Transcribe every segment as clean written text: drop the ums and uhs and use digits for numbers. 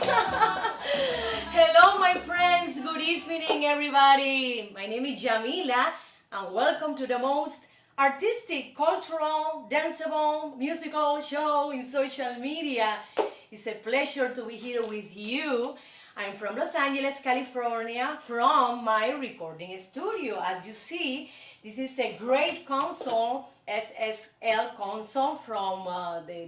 Hello, my friends. Good evening, everybody. My name is Yamila, and welcome to the most artistic, cultural, danceable, musical show in social media. It's a pleasure to be here with you. I'm from Los Angeles, California, from my recording studio. As you see, this is a great console, SSL console from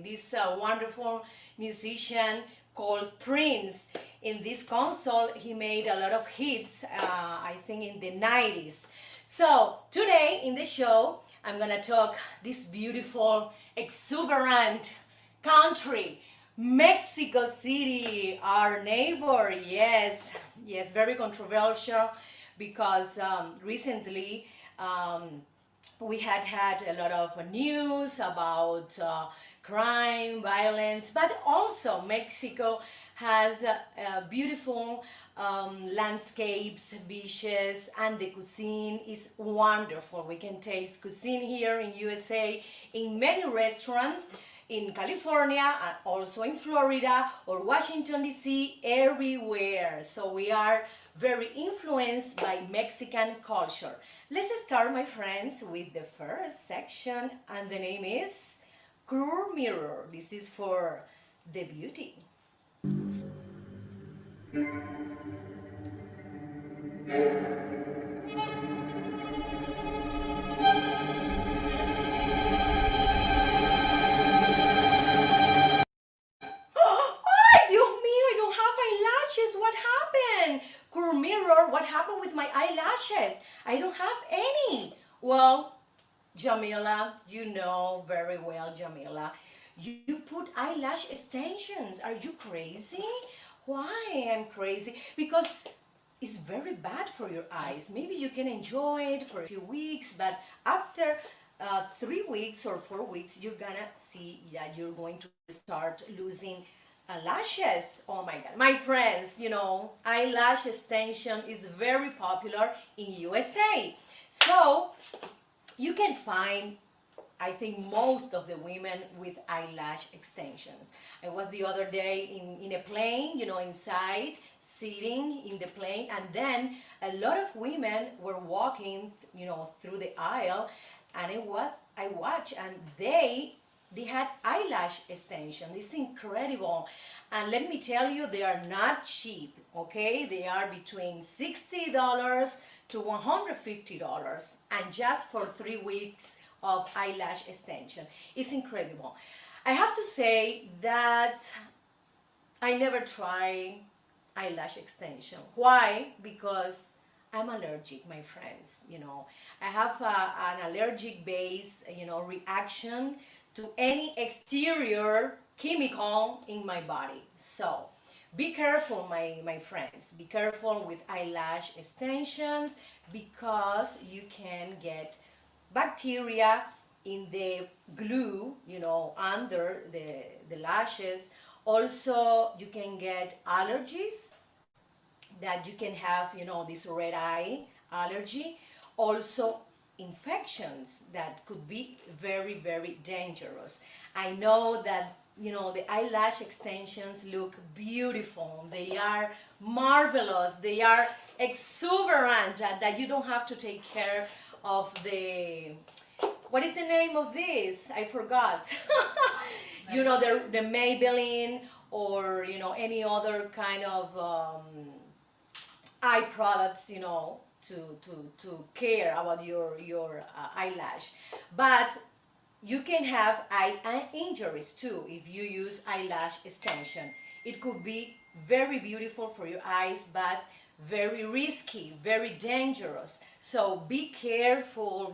this wonderful musician called Prince. In this console, he made a lot of hits, I think in the 90s. So today in the show, I'm gonna talk this beautiful, exuberant country, Mexico City, our neighbor. Yes, very controversial because recently we had a lot of news about crime, violence, but also Mexico has beautiful landscapes, beaches, and the cuisine is wonderful. We can taste cuisine here in USA in many restaurants in California and also in Florida or Washington DC, everywhere. So we are very influenced by Mexican culture. Let's start, my friends, with the first section, and the name is Curve Mirror. This is for the beauty. Ay, Dios mío, I don't have eyelashes. What happened? Curve Mirror, what happened with my eyelashes? I don't have any. Well, Jamila, you know very well, Jamila. You put eyelash extensions. Are you crazy? Why I'm crazy? Because it's very bad for your eyes. Maybe you can enjoy it for a few weeks, but after 3 weeks or 4 weeks, you're gonna see that you're going to start losing lashes. Oh my God. My friends, eyelash extension is very popular in USA. So you can find, I think, most of the women with eyelash extensions. I was the other day in a plane, inside, sitting in the plane, and then a lot of women were walking, through the aisle, and I watched, and they had eyelash extension. It's incredible. And let me tell you, they are not cheap, okay? They are between $60 to $150, and just for 3 weeks of eyelash extension. It's incredible. I have to say that I never try eyelash extension. Why? Because I'm allergic, my friends. I have an allergic base, reaction to any exterior chemical in my body. So be careful, my friends. Be careful with eyelash extensions because you can get bacteria in the glue, under the lashes. Also, you can get allergies that you can have, this red eye allergy. Also, infections that could be very, very dangerous. I know that, the eyelash extensions look beautiful. They are marvelous. They are exuberant, that you don't have to take care of what is the name of this? I forgot. The Maybelline or, any other kind of eye products, to care about your eyelash. But you can have eye injuries too if you use eyelash extension. It could be very beautiful for your eyes, but very risky, very dangerous. So be careful,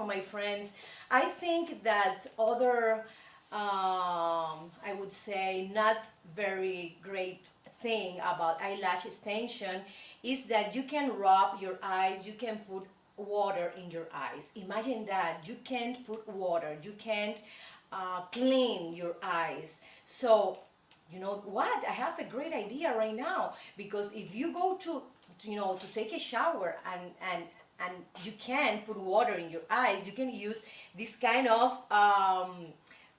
my friends. I think that other, I would say, not very great thing about eyelash extension is that you can rub your eyes, you can put water in your eyes. Imagine that. You can't put water, you can't clean your eyes. So you know what, I have a great idea right now, because if you go to take a shower and you can't put water in your eyes, you can use this kind of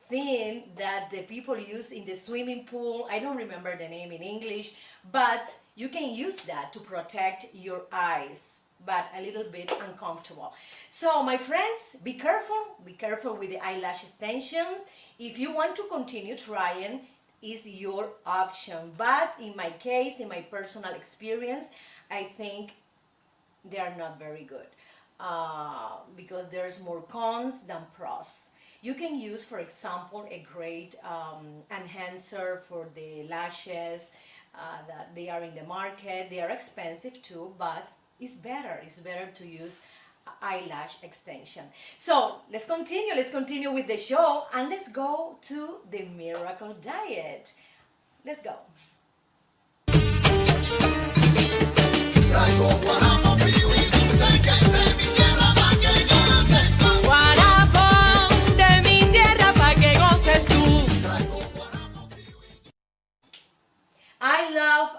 thing that the people use in the swimming pool. I don't remember the name in English, but you can use that to protect your eyes, but a little bit uncomfortable. So my friends, be careful with the eyelash extensions. If you want to continue trying, is your option. But in my case, in my personal experience, I think they are not very good because there's more cons than pros. You can use, for example, a great enhancer for the lashes that they are in the market. They are expensive too, but it's better. It's better to use eyelash extension. So let's continue with the show, and let's go to the miracle diet. Let's go.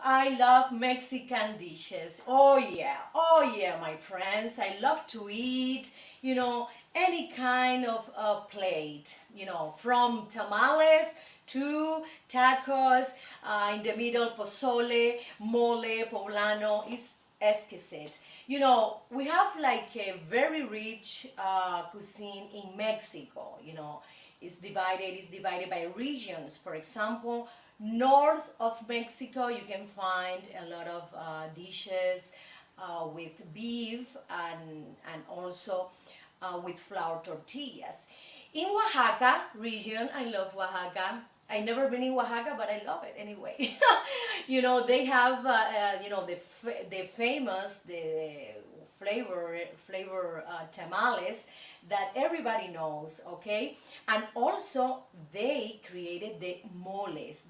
I love Mexican dishes. Oh yeah, my friends. I love to eat, any kind of plate, from tamales to tacos, in the middle pozole, mole, poblano, is exquisite. We have like a very rich cuisine in Mexico. It's divided by regions. For example, north of Mexico, you can find a lot of dishes with beef and also with flour tortillas. In Oaxaca region, I love Oaxaca. I never been in Oaxaca, but I love it anyway. They have the famous the flavor tamales that everybody knows, okay? And also they created the moles,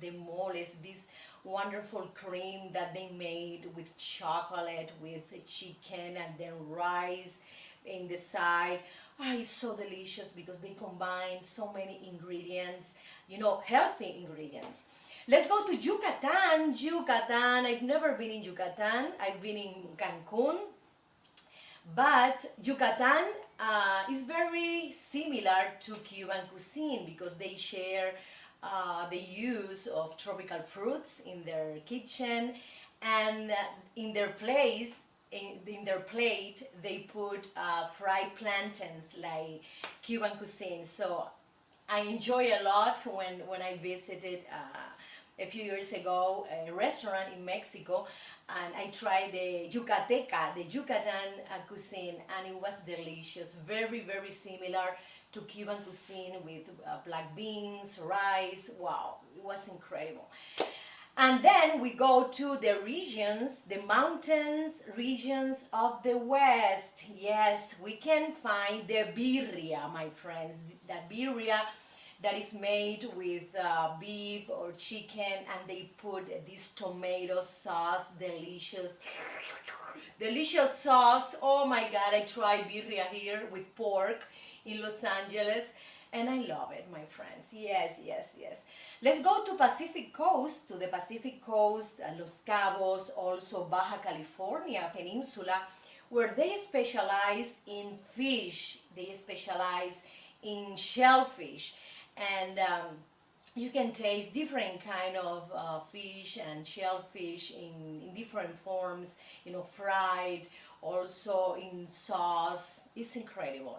this wonderful cream that they made with chocolate, with chicken, and then rice in the side. It's so delicious because they combine so many ingredients, healthy ingredients. Let's go to Yucatan. I've never been in Yucatan. I've been in Cancun. But Yucatan is very similar to Cuban cuisine because they share the use of tropical fruits in their kitchen, and in their their plate they put fried plantains like Cuban cuisine. So I enjoy a lot when I visited a few years ago a restaurant in Mexico, and I tried the Yucatan cuisine, and it was delicious. Very, very similar to Cuban cuisine with black beans, rice. Wow, it was incredible. And then we go to the regions, the mountains regions of the West. Yes, we can find the birria, my friends. That birria that is made with beef or chicken, and they put this tomato sauce, delicious sauce. Oh my God, I tried birria here with pork in Los Angeles, and I love it, my friends. Yes. Let's go to the Pacific Coast, Los Cabos, also Baja California Peninsula, where they specialize in fish. They specialize in shellfish, and you can taste different kind of fish and shellfish in different forms, fried, also in sauce. It's incredible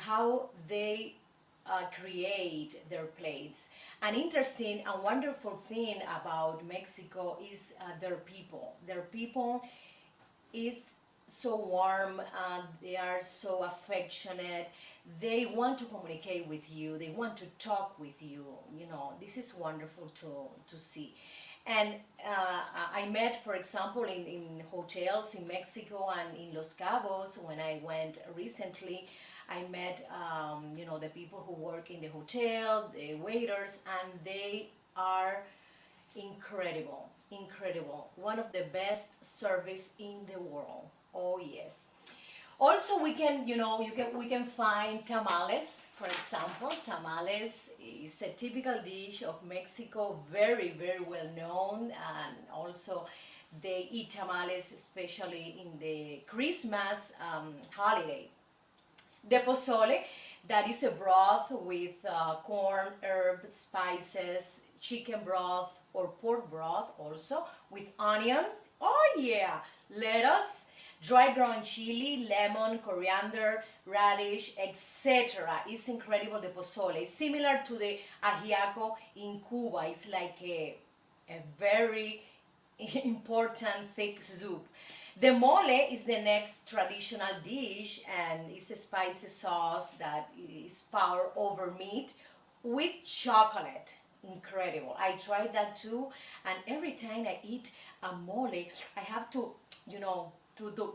how they create their plates. An interesting and wonderful thing about Mexico is their people is so warm, they are so affectionate. They want to communicate with you, they want to talk with you. This is wonderful to see. And I met, for example, in hotels in Mexico and in Los Cabos when I went recently. I met the people who work in the hotel, the waiters, and they are incredible. One of the best service in the world. Oh yes. Also, we can find tamales. For example, tamales is a typical dish of Mexico, very, very well known, and also they eat tamales especially in the Christmas holiday. The pozole, That is a broth with corn, herbs, spices, chicken broth or pork broth also with onions. Oh yeah, lettuce, dry ground chili, lemon, coriander, radish, etc. It's incredible, the pozole. It's similar to the ajiaco in Cuba. It's like a very important thick soup. The mole is the next traditional dish, and it's a spicy sauce that is poured over meat with chocolate. Incredible. I tried that too, and every time I eat a mole, I have to, to do.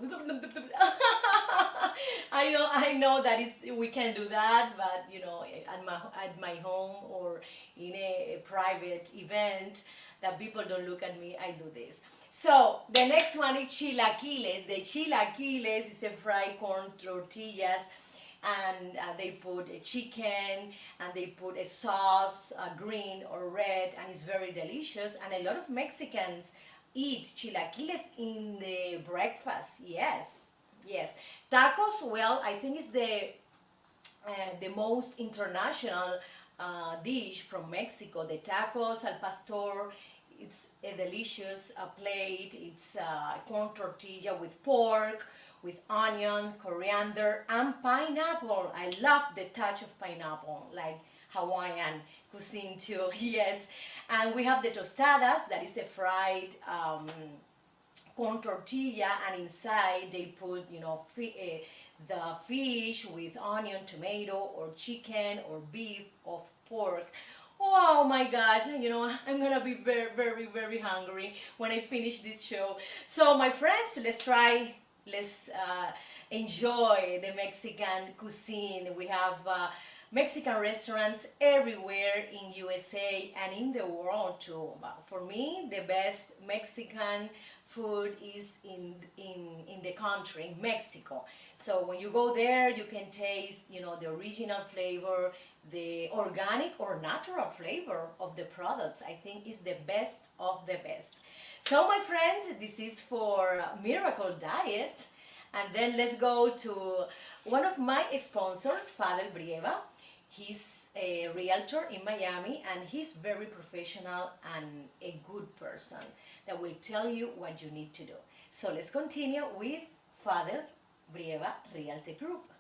I know that we can do that, but at my home or in a private event that people don't look at me, I do this. So the next one is chilaquiles. The chilaquiles is a fried corn tortillas, and they put a chicken and they put a sauce, green or red, and it's very delicious. And a lot of Mexicans eat chilaquiles in the breakfast. Yes, yes. Tacos, well, I think it's the most international dish from Mexico. The tacos al pastor. It's a delicious plate. It's corn tortilla with pork, with onion, coriander, and pineapple. I love the touch of pineapple, like Hawaiian cuisine too. Yes, and we have the tostadas. That is a fried corn tortilla, and inside they put the fish with onion, tomato, or chicken, or beef, or pork. Oh my God, I'm gonna be very, very, very hungry when I finish this show. So my friends, let's enjoy the Mexican cuisine. We have Mexican restaurants everywhere in USA and in the world too. But for me, the best Mexican food is in the country, in Mexico. So when you go there, you can taste, the original flavor, the organic or natural flavor of the products. I think is the best of the best. So my friends, this is for Miracle Diet. And then let's go to one of my sponsors, Father Brieva. He's a realtor in Miami, and he's very professional and a good person that will tell you what you need to do. So let's continue with Father Brieva Realty Group.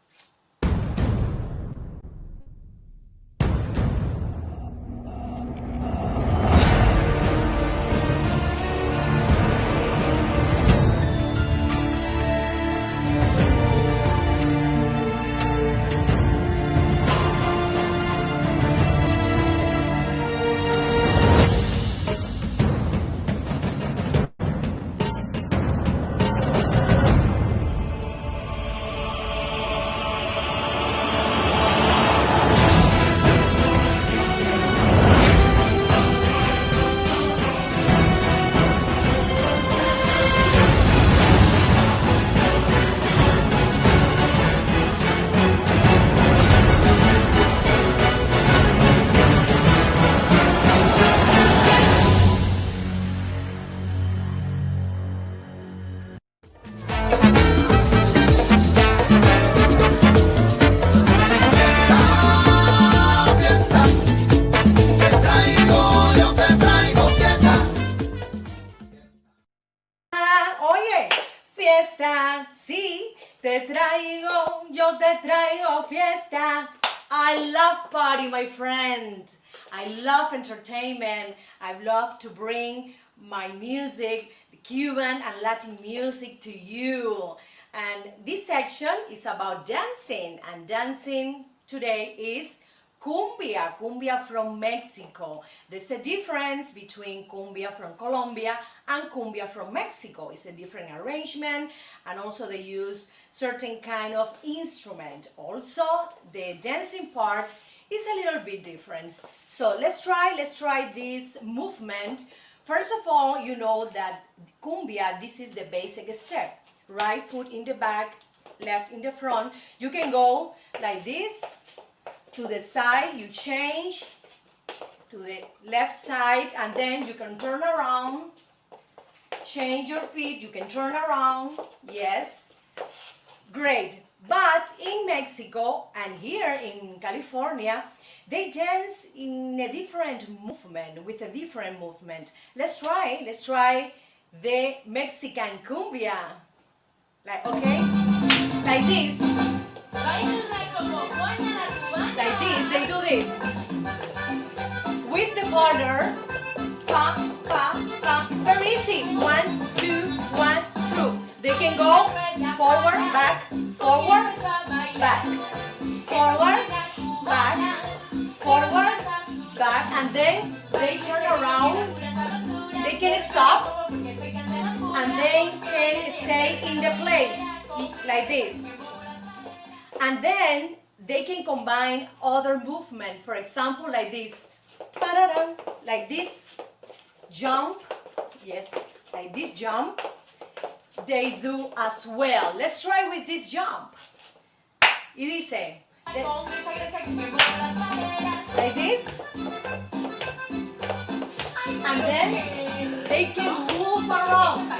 Oye, fiesta, sí, yo te traigo fiesta. I love party, my friend. I love entertainment. I love to bring my music, the Cuban and Latin music to you. And this section is about dancing, and dancing today is cumbia from Mexico. There's a difference between cumbia from Colombia and cumbia from Mexico. It's a different arrangement, and also they use certain kind of instrument. Also, the dancing part is a little bit different. So let's try this movement. First of all, you know that cumbia, this is the basic step. Right foot in the back, left in the front. You can go like this, to the side, you change to the left side, and then you can turn around, change your feet, you can turn around. Yes, great. But in Mexico and here in California, they dance in a different movement, with a different movement. Let's try the Mexican cumbia. Like, okay? Like this. Like this, they do this. With the partner, pa, pa, pa. It's very easy. 1, 2, 1, 2. They can go forward, back, forward, back, forward, back, forward, back, and then they turn around. They can stop, and they can stay in the place like this. And then they can combine other movement. For example, like this, like this jump. Yes, like this jump. They do as well. Let's try with this jump. Y dice, like this, and then they can move around.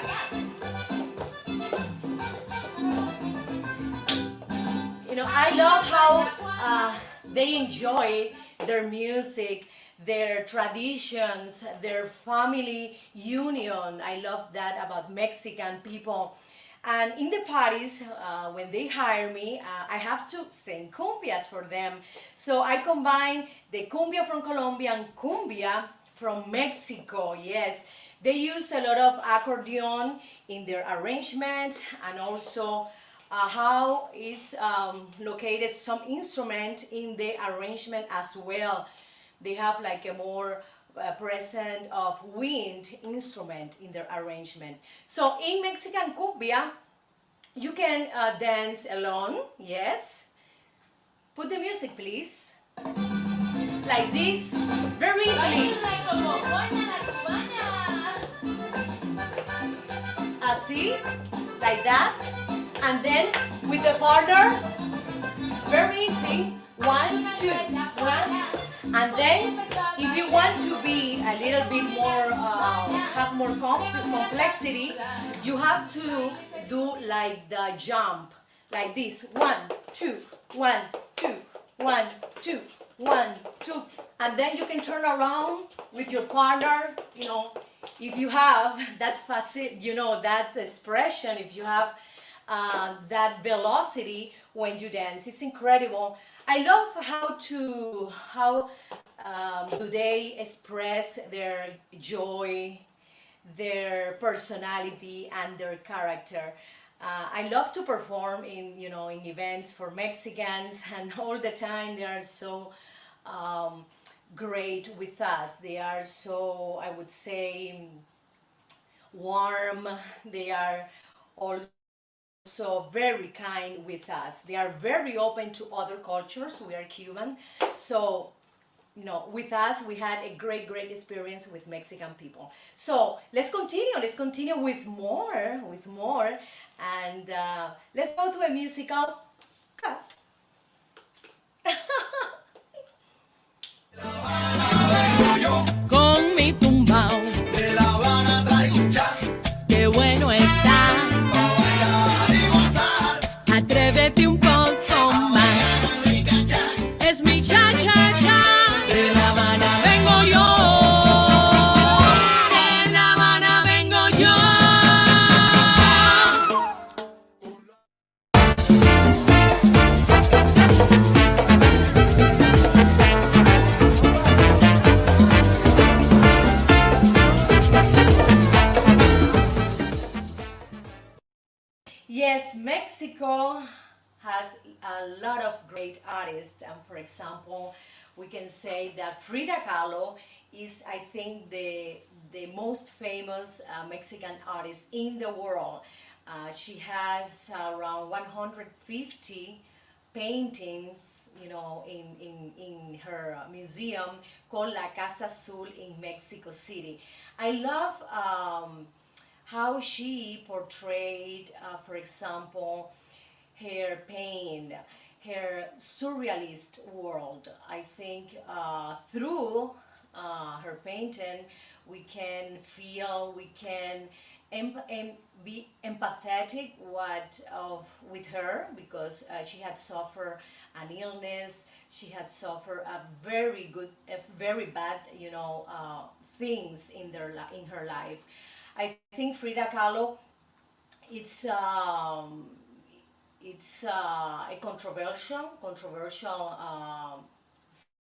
You know, I love how they enjoy their music, their traditions, their family union. I love that about Mexican people. And in the parties, when they hire me, I have to sing cumbias for them. So I combine the cumbia from Colombia and cumbia from Mexico. Yes, they use a lot of accordion in their arrangement, and also how is located some instrument in the arrangement as well. They have like a more present of wind instrument in their arrangement. So in Mexican cumbia, you can dance alone, yes. Put the music, please. Like this, very easily. Así, like that. And then with the partner, very easy. 1, 2, 1. And then, if you want to be a little bit more, have more complexity, you have to do like the jump, like this. 1, 2, 1, 2, 1, 2, 1, 2. And then you can turn around with your partner, you know, if you have that that expression, if you have that velocity when you dance. It's incredible. I love how do they express their joy, their personality, and their character. I love to perform in events for Mexicans, and all the time they are so great with us. They are so, I would say, warm. They are also very kind with us. They are very open to other cultures. We are Cuban, so with us we had a great experience with Mexican people. So let's continue with more, and let's go to a musical cut. Con mi tumbao De La Habana traigo un chan, qué bueno está. pa' bailar y gozar. Atrévete un poco más. Rica chan, Es mi cha-cha-cha. De La Habana vengo yo. De La Habana vengo yo. Yes, Mexico has a lot of great artists, and for example, we can say that Frida Kahlo is, I think, the most famous Mexican artist in the world. She has around 150 paintings, in her museum called La Casa Azul in Mexico City. I love how she portrayed, for example, her pain, her surrealist world. I think through her painting, we can feel, we can be empathetic with her, because she had suffered an illness. She had suffered a very bad, things in her life. I think Frida Kahlo, it's um, a controversial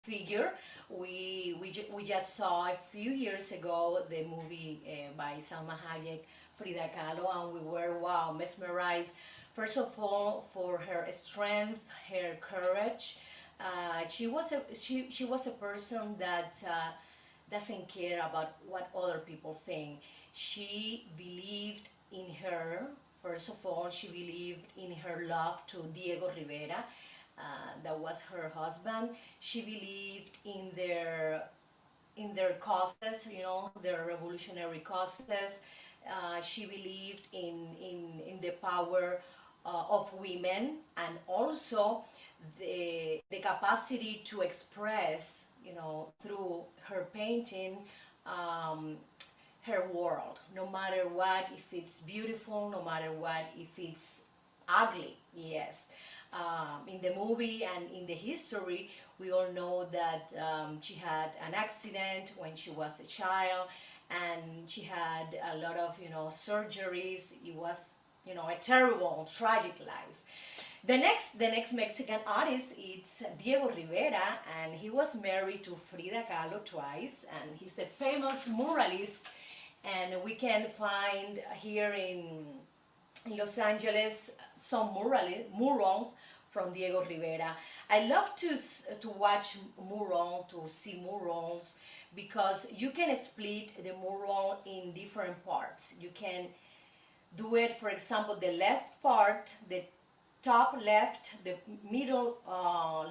figure. We just saw a few years ago the movie by Salma Hayek, Frida Kahlo, and we were, wow, mesmerized. First of all, for her strength, her courage. She was a person that doesn't care about what other people think. She believed in her. First of all, she believed in her love to Diego Rivera. That was her husband. She believed in their causes, their revolutionary causes. She believed in the power of women, and also the capacity to express, through her painting, um, her world, no matter what, if it's beautiful, no matter what, if it's ugly. Yes. In the movie and in the history, we all know that she had an accident when she was a child, and she had a lot of, surgeries. It was, a terrible, tragic life. The next Mexican artist is Diego Rivera, and he was married to Frida Kahlo twice, and he's a famous muralist, and we can find here in Los Angeles some murals from Diego Rivera. I love to watch to see murals, because you can split the mural in different parts. You can do it, for example, the left part, the top left, the middle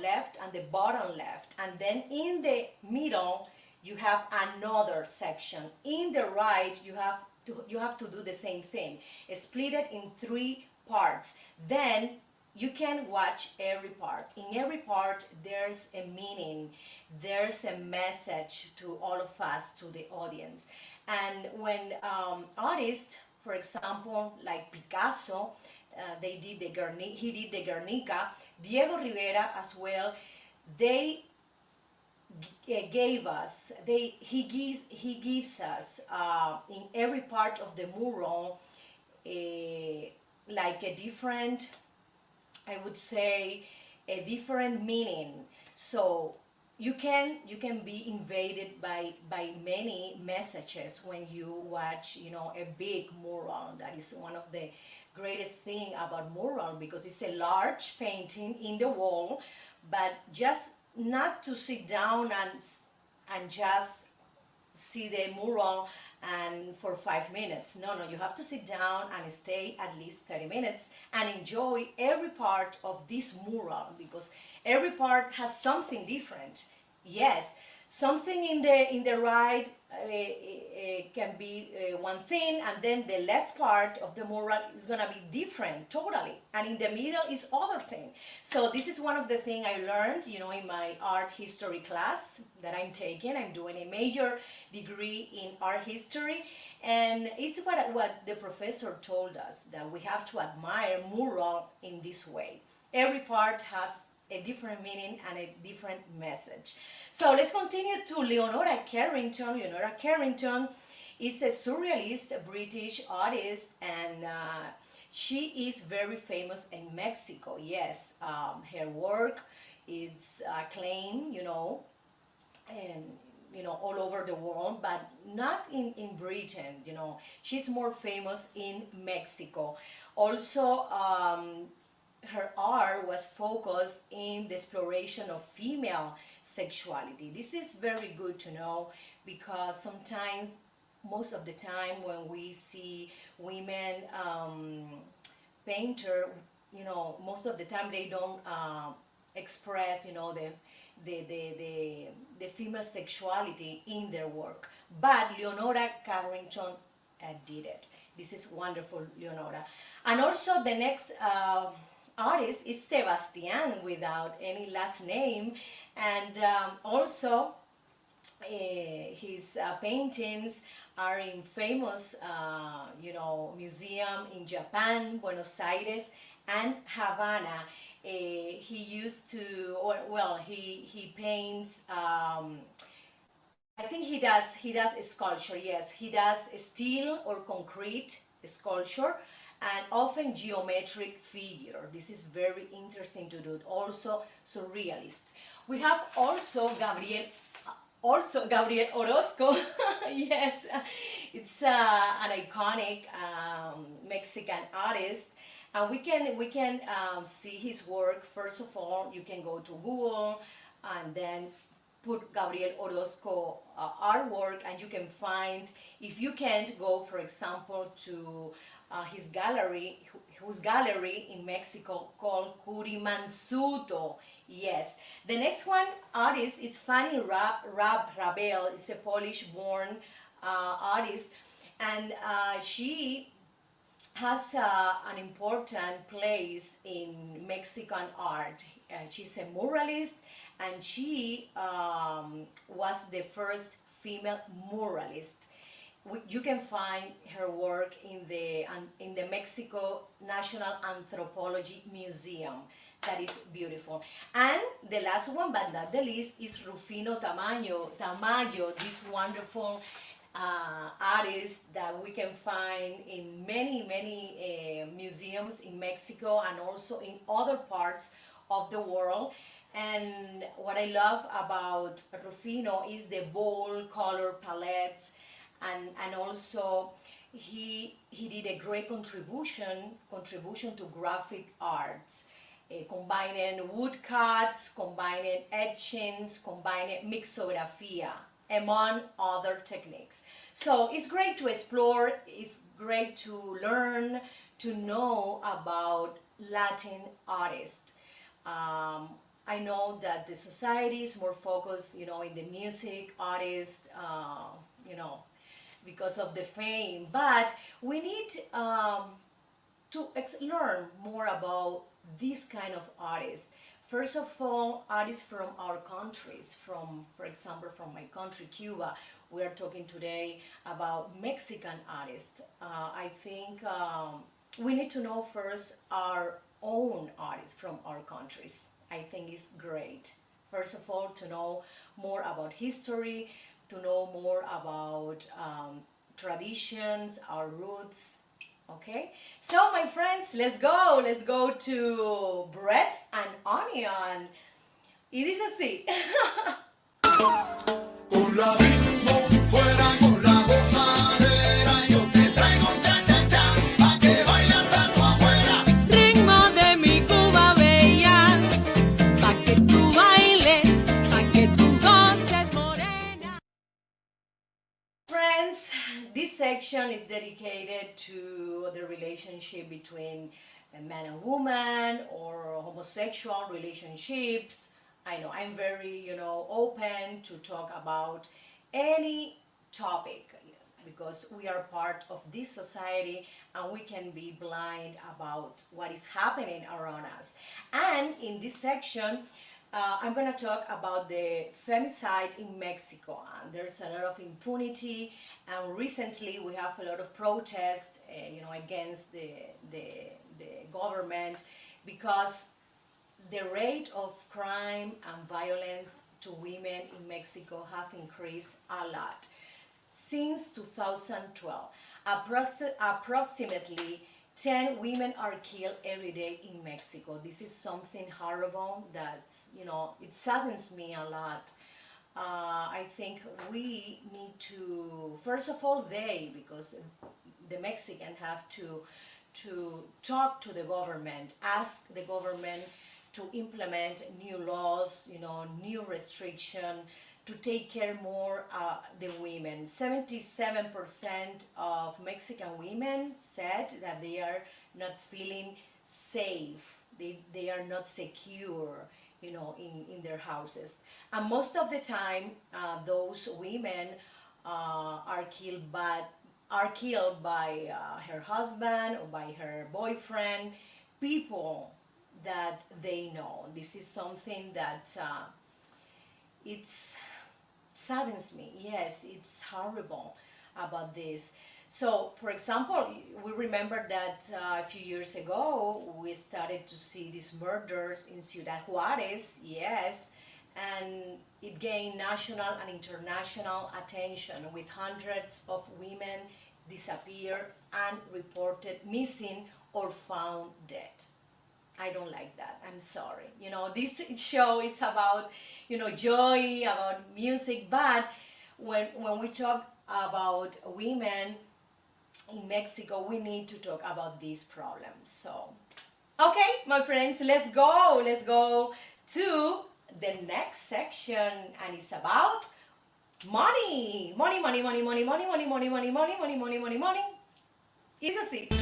left, and the bottom left. And then in the middle, you have another section. In the right, you have to do the same thing. Split it in 3 parts. Then you can watch every part. In every part, there's a meaning. There's a message to all of us, to the audience. And when artists, for example, like Picasso, he did the Guernica, Diego Rivera as well, he gives us in every part of the mural like a different, I would say, a different meaning. So you can be invaded by many messages when you watch, a big mural. That is one of the greatest thing about mural, because it's a large painting in the wall, but just not to sit down and just see the mural and for 5 minutes. No, you have to sit down and stay at least 30 minutes and enjoy every part of this mural, because every part has something different. Yes, something in the right can be one thing, and then the left part of the mural is gonna be different totally, and in the middle is other thing. So this is one of the things I learned, in my art history class that I'm taking. I'm doing a major degree in art history, and it's what the professor told us, that we have to admire mural in this way. Every part have a different meaning and a different message. So let's continue to Leonora Carrington. Leonora Carrington is a surrealist British artist, and she is very famous in Mexico. Yes, her work is acclaimed, and all over the world, but not in Britain. She's more famous in Mexico. Also, her art was focused in the exploration of female sexuality. This is very good to know, because sometimes, most of the time, when we see women painter, most of the time they don't express, the female sexuality in their work. But Leonora Carrington did it. This is wonderful, Leonora. And also the next artist is Sebastian, without any last name, and also his paintings are in famous, museum in Japan, Buenos Aires, and Havana. He used to, or well, he paints. I think he does a sculpture. Yes, he does steel or concrete sculpture, and often geometric figure. This is very interesting to do. Also surrealist. We have also Gabriel Orozco. Yes, it's an iconic Mexican artist, and we can see his work. First of all, you can go to Google, and then put Gabriel Orozco artwork, and you can find. If you can't go, for example, to his gallery, whose gallery in Mexico called Curimansuto. Yes. The next one artist is Fanny Rabel. It's a Polish-born artist, and she has an important place in Mexican art. She's a muralist, and she was the first female muralist. You can find her work in the Mexico National Anthropology Museum. That is beautiful. And the last one, but not the least, is Rufino Tamayo, this wonderful artist that we can find in many museums in Mexico and also in other parts of the world. And what I love about Rufino is the bold color palette, and also he did a great contribution to graphic arts, combining woodcuts, combining etchings, combining mixographia, among other techniques. So it's great to explore, it's great to learn, to know about Latin artists. I know that the society is more focused, in the music artists, because of the fame, but we need to learn more about this kind of artists. First of all, artists from our countries, for example, from my country, Cuba. We are talking today about Mexican artists. I think we need to know first our own artists from our countries. I think it's great. First of all, to know more about history, to know more about traditions, our roots. Okay, so my friends, let's go to bread and onion. It is así. Con la bimbo fuera con la gozadera, yo te traigo cha cha cha, pa' que bailan tanto afuera. Ritmo de mi Cuba bella, pa' que tú bailes, pa' que tú goces morena. Friends, this section is dedicated to the relationship between a man and woman or homosexual relationships. I know I'm very, open to talk about any topic because we are part of this society and we can be blind about what is happening around us. And in this section, I'm going to talk about the femicide in Mexico. And there's a lot of impunity, and recently we have a lot of protests, against the government because the rate of crime and violence to women in Mexico have increased a lot. Since 2012, approximately 10 women are killed every day in Mexico. This is something horrible that, it saddens me a lot. I think we need to, first of all, because the Mexicans have to talk to the government, ask the government to implement new laws, new restriction, to take care more the women. 77% of Mexican women said that they are not feeling safe. They are not secure, in their houses. And most of the time, those women are killed by her husband or by her boyfriend, people that they know. This is something that it saddens me. Yes, it's horrible. about this. So, for example, we remember that a few years ago we started to see these murders in Ciudad Juarez, yes, and it gained national and international attention with hundreds of women disappeared and reported missing or found dead. I don't like that. I'm sorry. This show is about, joy, about music, but when we talk about women in Mexico, we need to talk about these problems. So, okay, my friends, let's go. Let's go to the next section, and it's about money. Money, money, money, money, money, money, money, money, money, money, money, money, money. It's a seat.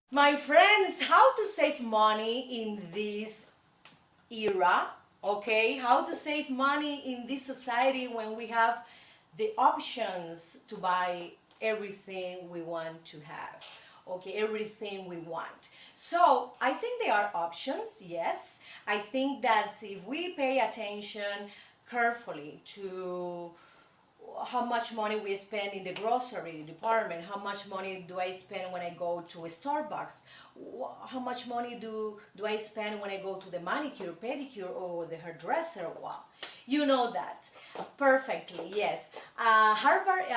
My friends, how to save money in this era, okay? How to save money in this society when we have the options to buy everything we want to have, okay? Everything we want. So I think there are options, yes. I think that if we pay attention carefully to how much money we spend in the grocery department, how much money do I spend when I go to a Starbucks, how much money do I spend when I go to the manicure, pedicure, or the hairdresser. Wow, you know that perfectly, yes. Harvard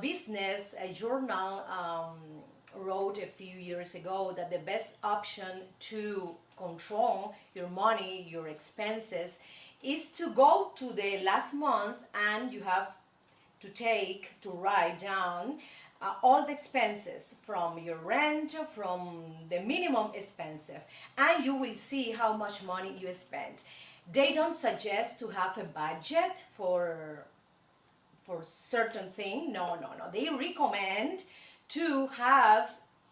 Business Journal wrote a few years ago that the best option to control your money, your expenses, is to go to the last month and you have to write down all the expenses from your rent, from the minimum expensive, and you will see how much money you spend. They don't suggest to have a budget for certain thing. No. They recommend to have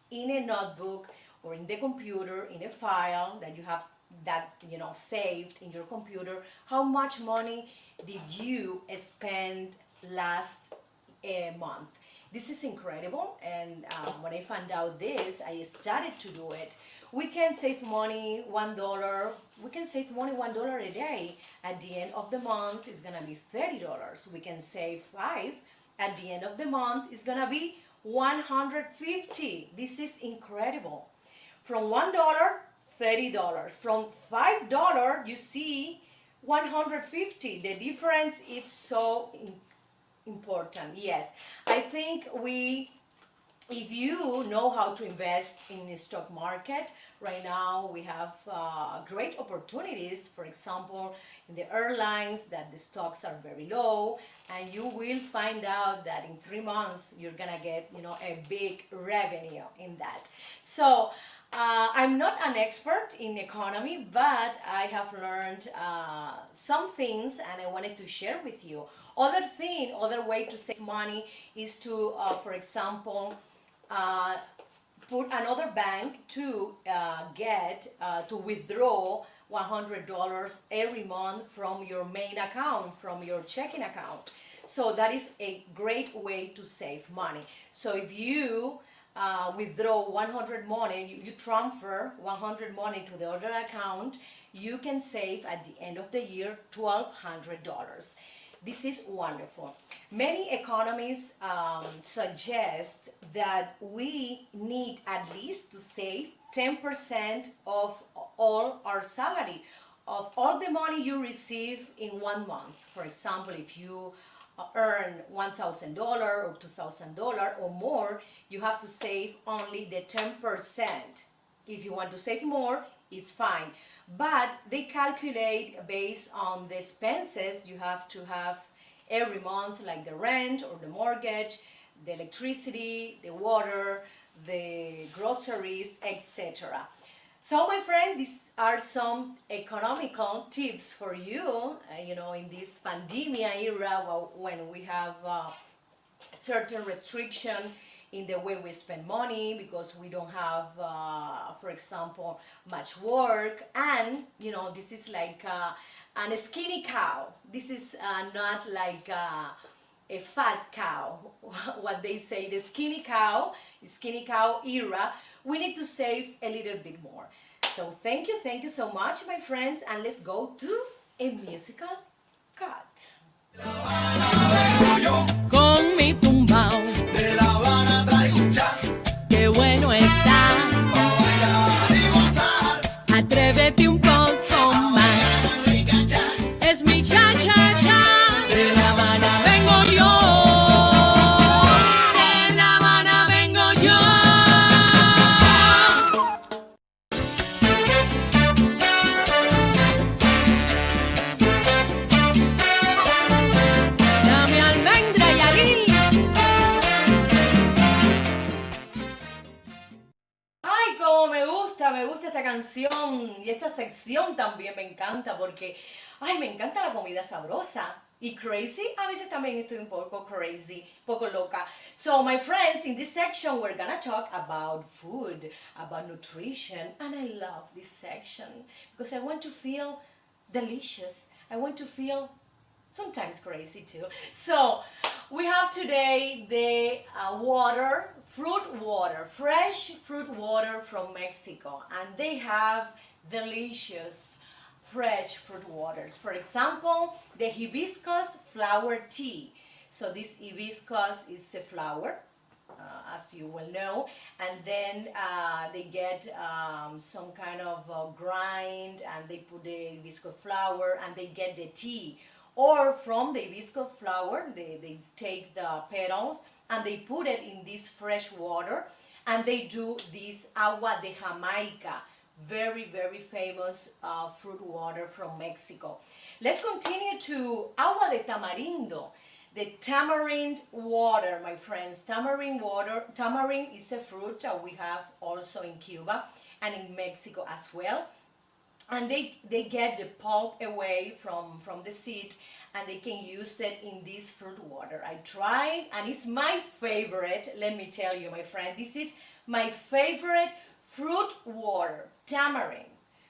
in a notebook or in the computer, in a file that you have saved in your computer, how much money did you spend last month. This is incredible, and when I found out this, I started to do it. We can save money $1. We can save money $1 a day. At the end of the month, it's gonna be $30. We can save $5. At the end of the month, it's gonna be $150. This is incredible. From $1, $30. From $5, you see $150. The difference is so important. Yes, I think if you know how to invest in the stock market, right now we have great opportunities. For example, in the airlines, that the stocks are very low, and you will find out that in 3 months you're gonna get a big revenue in that. So I'm not an expert in economy, but I have learned some things and I wanted to share with you. Other way to save money is to, for example, put another bank to to withdraw $100 every month from your main account, from your checking account. So that is a great way to save money. So if you withdraw 100 money, you transfer 100 money to the other account, you can save at the end of the year $1,200. This is wonderful. Many economists suggest that we need at least to save 10% of all our salary, of all the money you receive in 1 month. For example, if you earn $1,000 or $2,000 or more, you have to save only the 10%. If you want to save more, it's fine. But they calculate based on the expenses you have to have every month, like the rent or the mortgage, the electricity, the water, the groceries, etc. So my friend, these are some economical tips for you, in this pandemic era when we have certain restriction in the way we spend money because we don't have, for example, much work, and this is like a skinny cow. This is not like a fat cow, what they say, the skinny cow era, we need to save a little bit more. So thank you so much, my friends, and let's go to a musical cut. Con mi tumbao, De La Habana traigo un cha, qué bueno está. pa' bailar y gozar. Atrévete un poco más. Rica cha, Es mi cha cha cha. De La Habana vengo yo. De La Habana vengo yo. Dame almendra y aguil. Ay, como me gusta esta canción y esta sección también me encanta porque, ay, me encanta la comida sabrosa. Y crazy, a veces también estoy un poco crazy, poco loca. So, my friends, in this section, we're gonna talk about food, about nutrition, and I love this section because I want to feel delicious. I want to feel sometimes crazy too. So, we have today the fruit water, fresh fruit water from Mexico, and they have delicious fresh fruit waters. For example, the hibiscus flower tea. So this hibiscus is a flower, as you will know, and then they get some kind of grind, and they put the hibiscus flower, and they get the tea. Or from the hibiscus flower, they take the petals and they put it in this fresh water, and they do this agua de Jamaica, very famous fruit water from Mexico. Let's continue to agua de tamarindo, the tamarind water, my friends. Tamarind water, tamarind is a fruit that we have also in Cuba and in Mexico as well. And they get the pulp away from the seed, and they can use it in this fruit water. I tried, and it's my favorite. Let me tell you, my friend, this is my favorite fruit water, tamarind,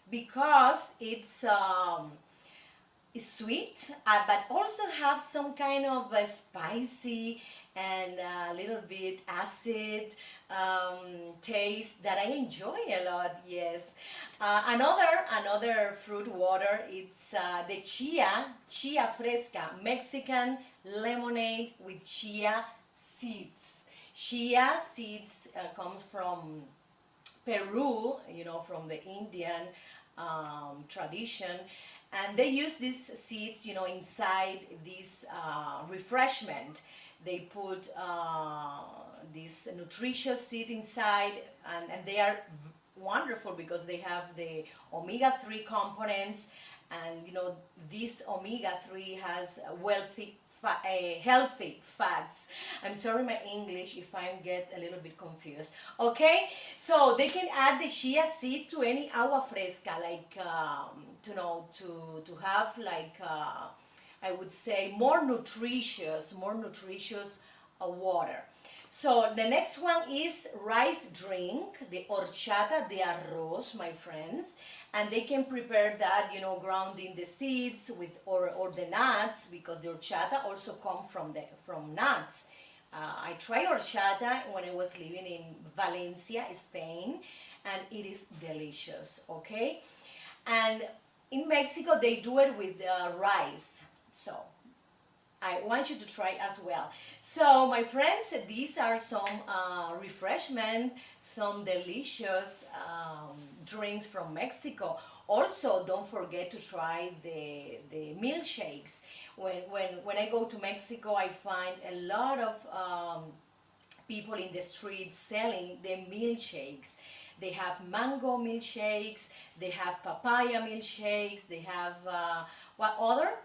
because it's sweet, but also have some kind of a spicy and a little bit acid taste that I enjoy a lot. Yes. Another fruit water, it's the chia fresca, Mexican lemonade with chia seeds. Chia seeds comes from Peru, you know, from the Indian tradition, and they use these seeds, you know, inside this refreshment. They put this nutritious seed inside, and they are wonderful because they have the omega-3 components, and you know, this omega-3 has healthy fats. I'm sorry my English if I get a little bit confused. Okay, so they can add the chia seed to any agua fresca, like to have like I would say more nutritious water. So the next one is rice drink, the horchata de arroz, my friends, and they can prepare that, you know, grounding the seeds with or the nuts, because the horchata also come from nuts. I tried horchata when I was living in Valencia, Spain, and it is delicious. Okay, and in Mexico they do it with rice. So I want you to try as well. So my friends, these are some refreshment, some delicious drinks from Mexico. Also, don't forget to try the milkshakes. When I go to Mexico, I find a lot of people in the streets selling the milkshakes. They have mango milkshakes, they have papaya milkshakes, they have what other?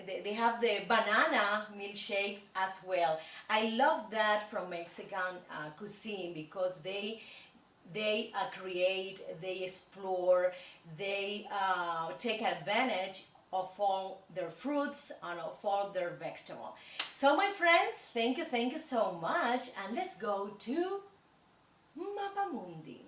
They have the banana milkshakes as well. I love that from Mexican cuisine, because they create, they explore, they take advantage of all their fruits and of all their vegetables. So my friends, thank you so much, and let's go to Mapamundi.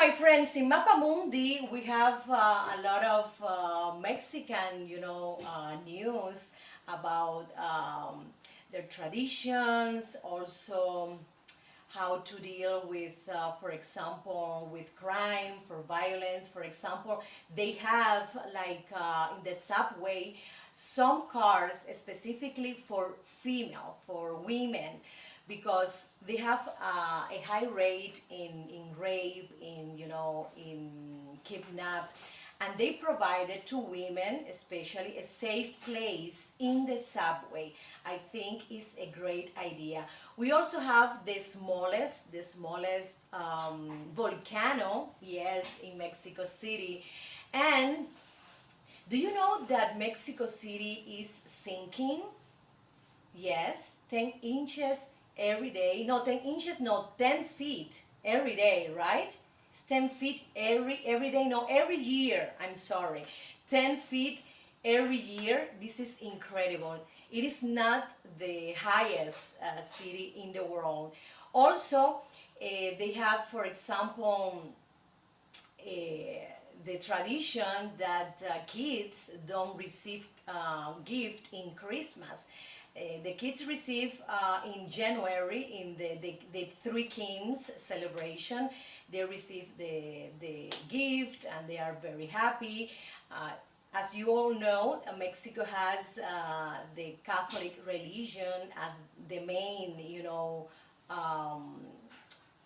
my friends, in Mapamundi, we have a lot of Mexican, news about their traditions, also how to deal with, for example, with crime, for violence. For example, they have, like, in the subway, some cars specifically for female, for women, because they have a high rate in rape, in kidnap, and they provided to women, especially, a safe place in the subway. I think is a great idea. We also have the smallest volcano, yes, in Mexico City, and do you know that Mexico City is sinking? Yes, 10 inches every day. No, 10 inches, no, 10 feet every day, right? It's 10 feet every day, no, every year, I'm sorry. 10 feet every year. This is incredible. It is not the highest city in the world. Also, they have, for example, the tradition that kids don't receive gift in Christmas. The kids receive in January, in the Three Kings celebration, they receive the gift and they are very happy. As you all know, Mexico has the Catholic religion as the main,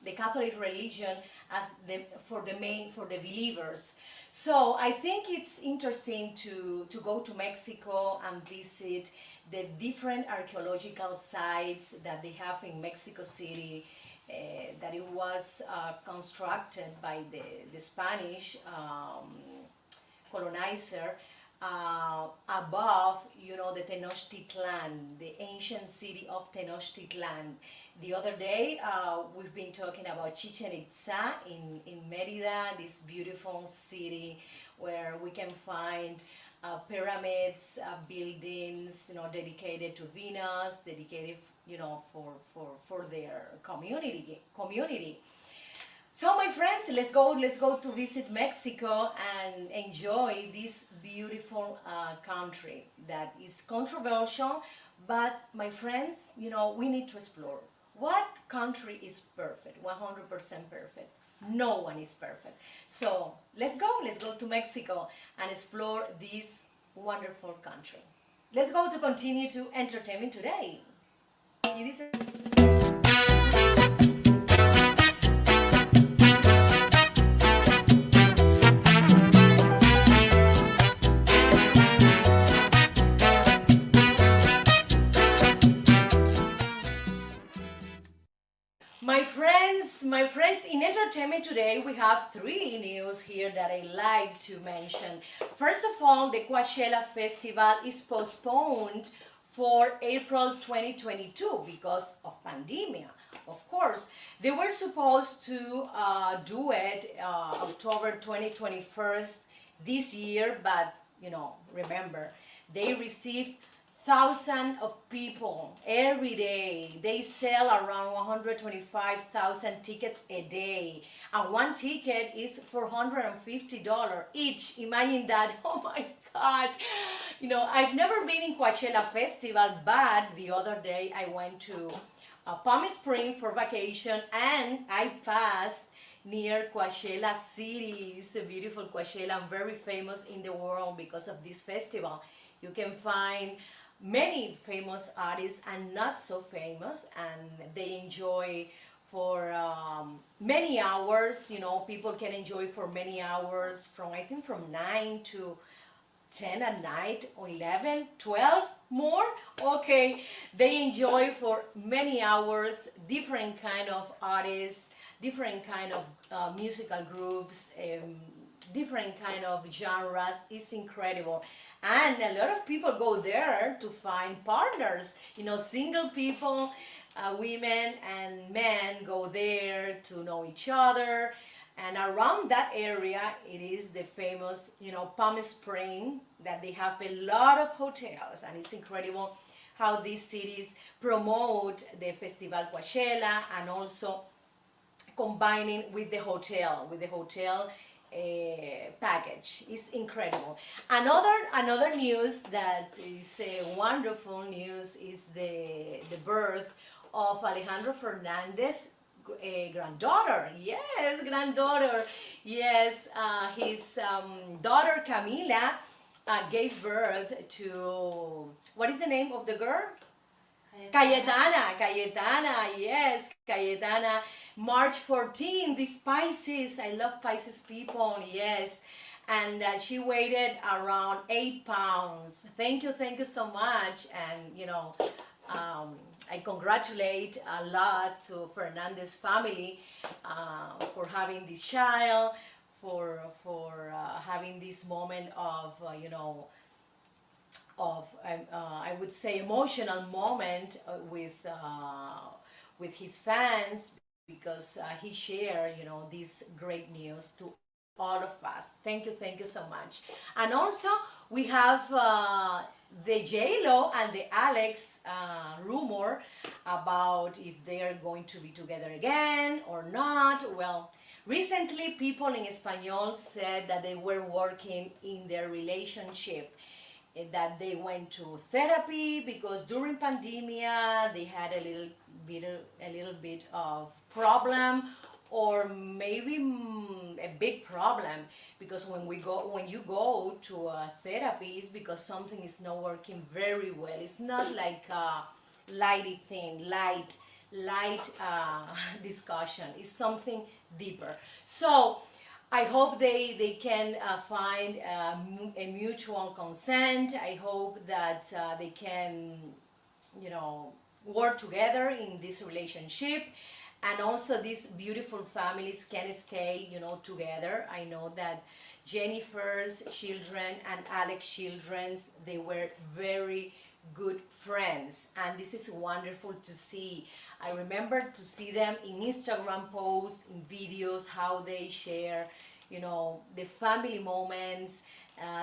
the Catholic religion as for the believers. So I think it's interesting to go to Mexico and visit the different archaeological sites that they have in Mexico City, that it was constructed by the Spanish colonizer above, the Tenochtitlan, the ancient city of Tenochtitlan. The other day, we've been talking about Chichen Itza in Mérida, this beautiful city where we can find pyramids, buildings, dedicated to Venus, dedicated, for their community. So my friends, let's go to visit Mexico and enjoy this beautiful country that is controversial, but my friends, we need to explore. What country is perfect, 100% perfect? No one is perfect. So let's go to Mexico and explore this wonderful country. Let's go to continue to entertainment today. It is my friends, in entertainment today we have three news here that I like to mention. First of all, the Coachella Festival is postponed for April 2022 because of pandemia. Of course, they were supposed to do it October 2021 this year, but remember, they received thousands of people every day. They sell around 125,000 tickets a day, and one ticket is $450 each. Imagine that. Oh my God. I've never been in Coachella Festival, but the other day I went to Palm Springs for vacation and I passed near Coachella City. It's a beautiful Coachella and very famous in the world because of this festival. You can find many famous artists and not so famous, and they enjoy for many hours. People can enjoy for many hours from, I think, from 9 to 10 at night, or 11, 12 more. Okay, they enjoy for many hours, different kind of artists, different kind of musical groups, different kind of genres. It's incredible. And a lot of people go there to find partners. Single people, women and men go there to know each other. And around that area, it is the famous, Palm Springs, that they have a lot of hotels. And it's incredible how these cities promote the Festival Coachella and also combining with the hotel, package. It's incredible. Another news that is wonderful news is the birth of Alejandro Fernandez granddaughter. Yes, granddaughter. Yes, his daughter Camila gave birth to, what is the name of the girl? Cayetana, yes, Cayetana. March 14, this Pisces, I love Pisces people, yes. And she weighed around 8 pounds. Thank you so much. And, I congratulate a lot to Fernandez family for having this child, for having this moment of, I would say emotional moment with his fans, because he shared this great news to all of us. Thank you so much. And also we have the J-Lo and the Alex rumor about if they are going to be together again or not. Well, recently people in Espanol said that they were working in their relationship, that they went to therapy because during pandemia they had a little bit of problem, or maybe a big problem, because when you go to a therapy, it's because something is not working very well. It's not like a light discussion. It's something deeper. So I hope they can find a mutual consent. I hope that they can, work together in this relationship. And also these beautiful families can stay, together. I know that Jennifer's children and Alex's children, they were very good friends. And this is wonderful to see. I remember to see them in Instagram posts, in videos, how they share, the family moments,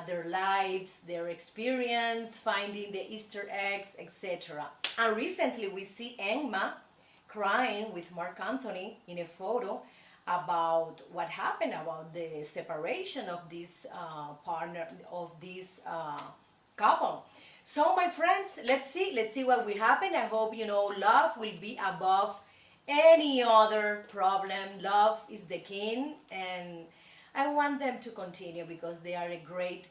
their lives, their experience, finding the Easter eggs, etc. And recently we see Emma crying with Mark Anthony in a photo about what happened, about the separation of this partner, of this couple. So my friends, let's see what will happen. I hope love will be above any other problem. Love is the king, and I want them to continue because they are a great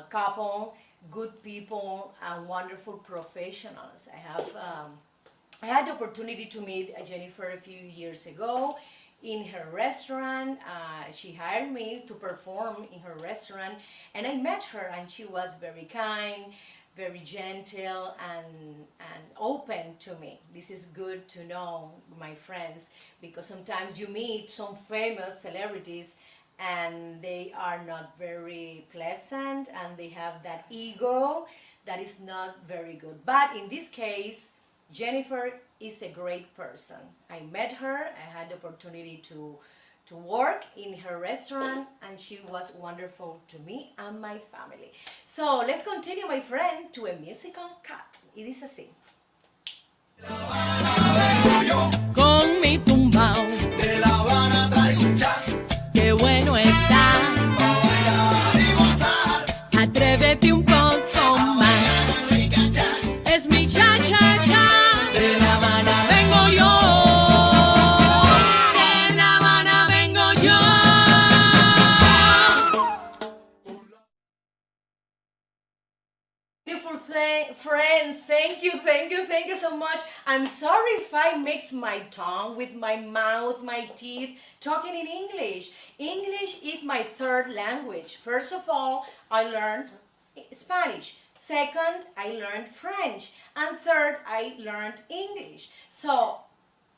couple, good people, and wonderful professionals. I had the opportunity to meet Jennifer a few years ago in her restaurant. She hired me to perform in her restaurant, and I met her, and she was very kind, very gentle, and open to me. This is good to know, my friends, because sometimes you meet some famous celebrities and they are not very pleasant, and they have that ego that is not very good. But in this case, Jennifer is a great person. I met her, I had the opportunity to work in her restaurant, and she was wonderful to me and my family. So let's continue, my friend, to a musical cut. It is así. Con mi tumbao, De La Habana traigo un chan, qué bueno está. pa' bailar y gozar. Atrévete un poco más. Rica chan, Es mi cha-cha-cha. De La Habana vengo yo. De La Habana vengo yo. Beautiful friends, thank you so much. I'm sorry if I mix my tongue with my mouth, my teeth, talking in English. English is my third language. First of all, I learned Spanish. Second, I learned French. And third, I learned English. So,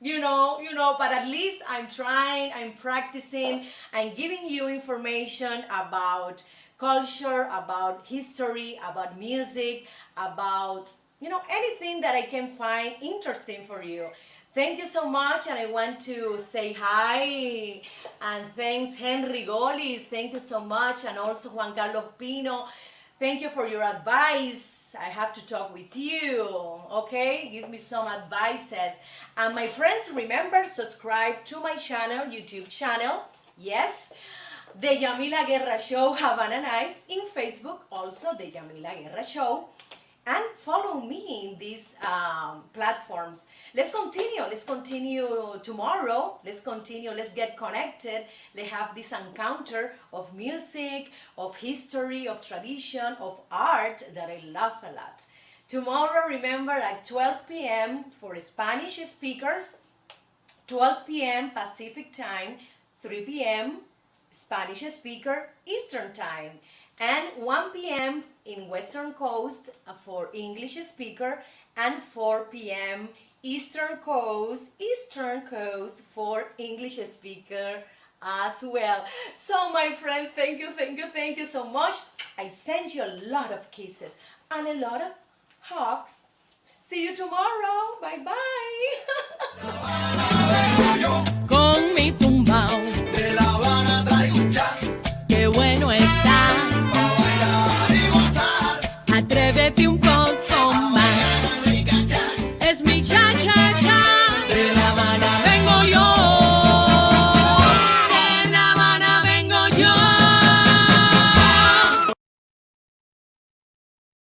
but at least I'm trying, I'm practicing, I'm giving you information about culture, about history, about music, about, anything that I can find interesting for you. Thank you so much, and I want to say hi, and thanks Henry Golis, thank you so much, and also Juan Carlos Pino. Thank you for your advice. I have to talk with you, okay? Give me some advices. And my friends, remember, subscribe to my channel, YouTube channel. Yes, the Yamila Guerra Show, Havana Nights in Facebook, also the Yamila Guerra Show. And follow me in these platforms. Let's continue tomorrow. Let's get connected. Let's have this encounter of music, of history, of tradition, of art that I love a lot. Tomorrow, remember, at 12 p.m. for Spanish speakers, 12 p.m. Pacific time, 3 p.m. Spanish speaker Eastern time, and 1 p.m. in Western Coast for English speaker, and 4 p.m. Eastern Coast for English speaker as well. So my friend, thank you so much. I send you a lot of kisses and a lot of hugs. See you tomorrow. Bye bye.